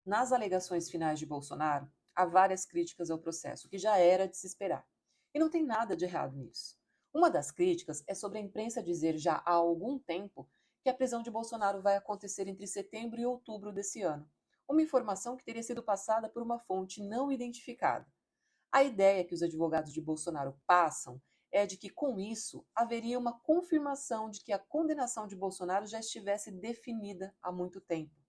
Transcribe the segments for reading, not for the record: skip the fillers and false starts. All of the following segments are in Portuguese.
Nas alegações finais de Bolsonaro, há várias críticas ao processo, o que já era de se esperar. E não tem nada de errado nisso. Uma das críticas é sobre a imprensa dizer já há algum tempo que a prisão de Bolsonaro vai acontecer entre setembro e outubro desse ano. Uma informação que teria sido passada por uma fonte não identificada. A ideia que os advogados de Bolsonaro passam é de que, com isso, haveria uma confirmação de que a condenação de Bolsonaro já estivesse definida há muito tempo,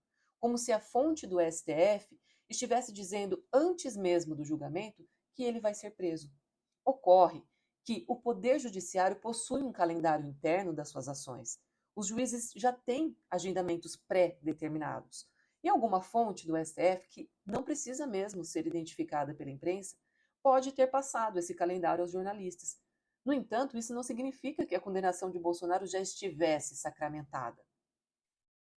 como se a fonte do STF estivesse dizendo, antes mesmo do julgamento, que ele vai ser preso. Ocorre que o Poder Judiciário possui um calendário interno das suas ações. Os juízes já têm agendamentos pré-determinados. E alguma fonte do STF, que não precisa mesmo ser identificada pela imprensa, pode ter passado esse calendário aos jornalistas. No entanto, isso não significa que a condenação de Bolsonaro já estivesse sacramentada.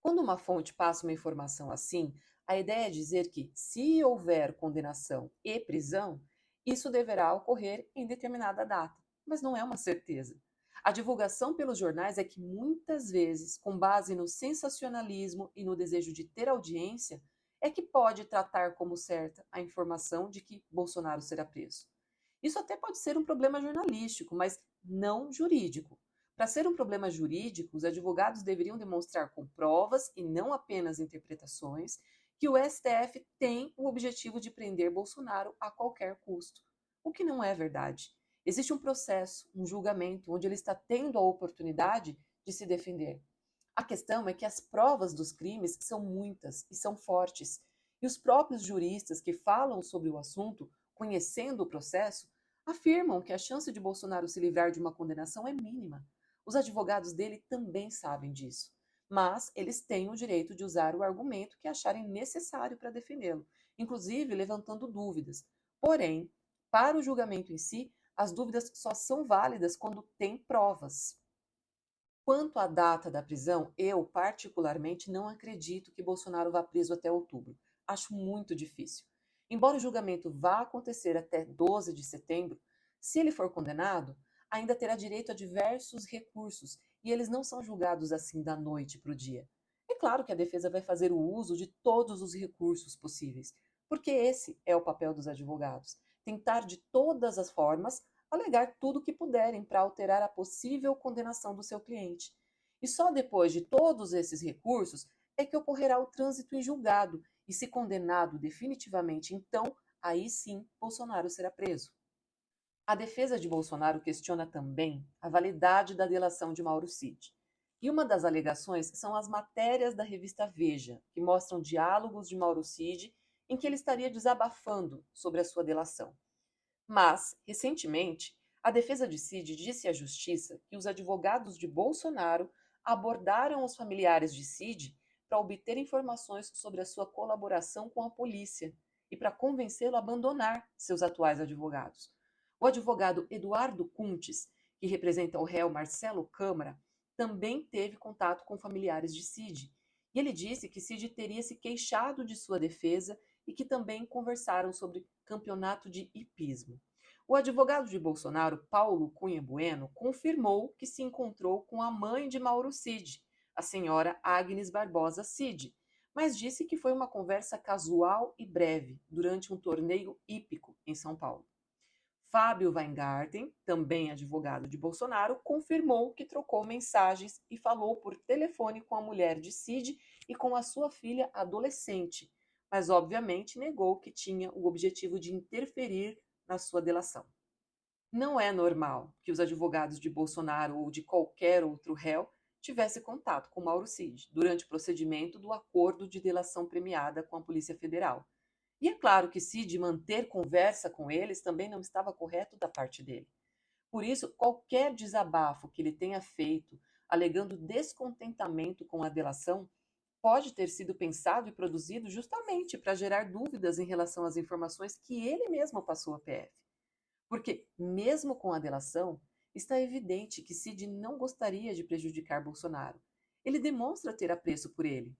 Quando uma fonte passa uma informação assim, a ideia é dizer que, se houver condenação e prisão, isso deverá ocorrer em determinada data, mas não é uma certeza. A divulgação pelos jornais é que muitas vezes, com base no sensacionalismo e no desejo de ter audiência, é que pode tratar como certa a informação de que Bolsonaro será preso. Isso até pode ser um problema jornalístico, mas não jurídico. Para ser um problema jurídico, os advogados deveriam demonstrar com provas e não apenas interpretações que o STF tem o objetivo de prender Bolsonaro a qualquer custo, o que não é verdade. Existe um processo, um julgamento, onde ele está tendo a oportunidade de se defender. A questão é que as provas dos crimes são muitas e são fortes, e os próprios juristas que falam sobre o assunto, conhecendo o processo, afirmam que a chance de Bolsonaro se livrar de uma condenação é mínima. Os advogados dele também sabem disso, mas eles têm o direito de usar o argumento que acharem necessário para defendê-lo, inclusive levantando dúvidas. Porém, para o julgamento em si, as dúvidas só são válidas quando tem provas. Quanto à data da prisão, eu particularmente não acredito que Bolsonaro vá preso até outubro. Acho muito difícil. Embora o julgamento vá acontecer até 12 de setembro, se ele for condenado, ainda terá direito a diversos recursos e eles não são julgados assim da noite para o dia. É claro que a defesa vai fazer o uso de todos os recursos possíveis, porque esse é o papel dos advogados: tentar de todas as formas alegar tudo o que puderem para alterar a possível condenação do seu cliente. E só depois de todos esses recursos é que ocorrerá o trânsito em julgado, e se condenado definitivamente, então, aí sim, Bolsonaro será preso. A defesa de Bolsonaro questiona também a validade da delação de Mauro Cid. E uma das alegações são as matérias da revista Veja, que mostram diálogos de Mauro Cid em que ele estaria desabafando sobre a sua delação. Mas, recentemente, a defesa de Cid disse à Justiça que os advogados de Bolsonaro abordaram os familiares de Cid para obter informações sobre a sua colaboração com a polícia e para convencê-lo a abandonar seus atuais advogados. O advogado Eduardo Cuntes, que representa o réu Marcelo Câmara, também teve contato com familiares de Cid. E ele disse que Cid teria se queixado de sua defesa e que também conversaram sobre campeonato de hipismo. O advogado de Bolsonaro, Paulo Cunha Bueno, confirmou que se encontrou com a mãe de Mauro Cid, a senhora Agnes Barbosa Cid, mas disse que foi uma conversa casual e breve durante um torneio hípico em São Paulo. Fábio Weingarten, também advogado de Bolsonaro, confirmou que trocou mensagens e falou por telefone com a mulher de Cid e com a sua filha adolescente, mas obviamente negou que tinha o objetivo de interferir na sua delação. Não é normal que os advogados de Bolsonaro ou de qualquer outro réu tivessem contato com Mauro Cid durante o procedimento do acordo de delação premiada com a Polícia Federal. E é claro que Cid manter conversa com eles também não estava correto da parte dele. Por isso, qualquer desabafo que ele tenha feito, alegando descontentamento com a delação, pode ter sido pensado e produzido justamente para gerar dúvidas em relação às informações que ele mesmo passou à PF. Porque, mesmo com a delação, está evidente que Cid não gostaria de prejudicar Bolsonaro. Ele demonstra ter apreço por ele.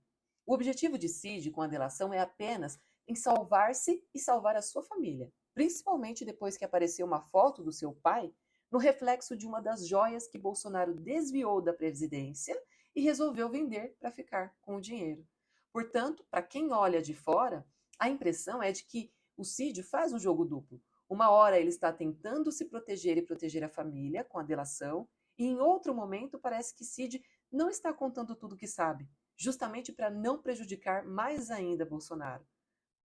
O objetivo de Cid com a delação é apenas em salvar-se e salvar a sua família, principalmente depois que apareceu uma foto do seu pai no reflexo de uma das joias que Bolsonaro desviou da presidência e resolveu vender para ficar com o dinheiro. Portanto, para quem olha de fora, a impressão é de que o Cid faz um jogo duplo. Uma hora ele está tentando se proteger e proteger a família com a delação, e em outro momento parece que Cid não está contando tudo o que sabe, justamente para não prejudicar mais ainda Bolsonaro.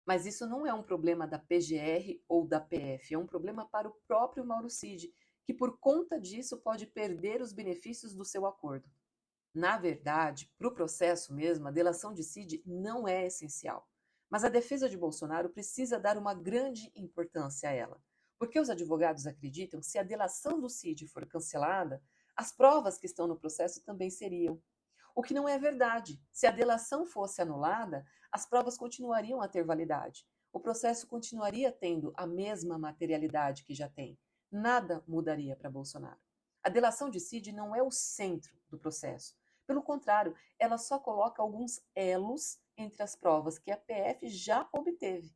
Mas isso não é um problema da PGR ou da PF, é um problema para o próprio Mauro Cid, que por conta disso pode perder os benefícios do seu acordo. Na verdade, para o processo mesmo, a delação de Cid não é essencial. Mas a defesa de Bolsonaro precisa dar uma grande importância a ela. Porque os advogados acreditam que se a delação do Cid for cancelada, as provas que estão no processo também seriam. O que não é verdade. Se a delação fosse anulada, as provas continuariam a ter validade. O processo continuaria tendo a mesma materialidade que já tem. Nada mudaria para Bolsonaro. A delação de Cid não é o centro do processo. Pelo contrário, ela só coloca alguns elos entre as provas que a PF já obteve.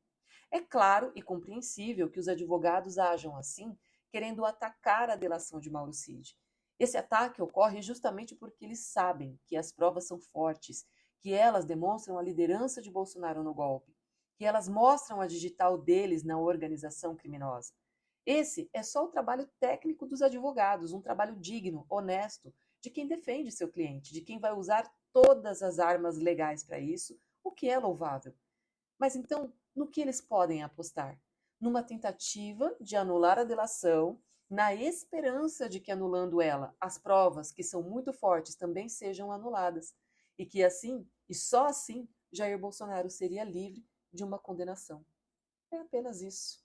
É claro e compreensível que os advogados ajam assim, querendo atacar a delação de Mauro Cid. Esse ataque ocorre justamente porque eles sabem que as provas são fortes, que elas demonstram a liderança de Bolsonaro no golpe, que elas mostram a digital deles na organização criminosa. Esse é só o trabalho técnico dos advogados, um trabalho digno, honesto, de quem defende seu cliente, de quem vai usar todas as armas legais para isso, o que é louvável. Mas então, no que eles podem apostar? Numa tentativa de anular a delação, na esperança de que, anulando ela, as provas, que são muito fortes, também sejam anuladas. E que assim, e só assim, Jair Bolsonaro seria livre de uma condenação. É apenas isso.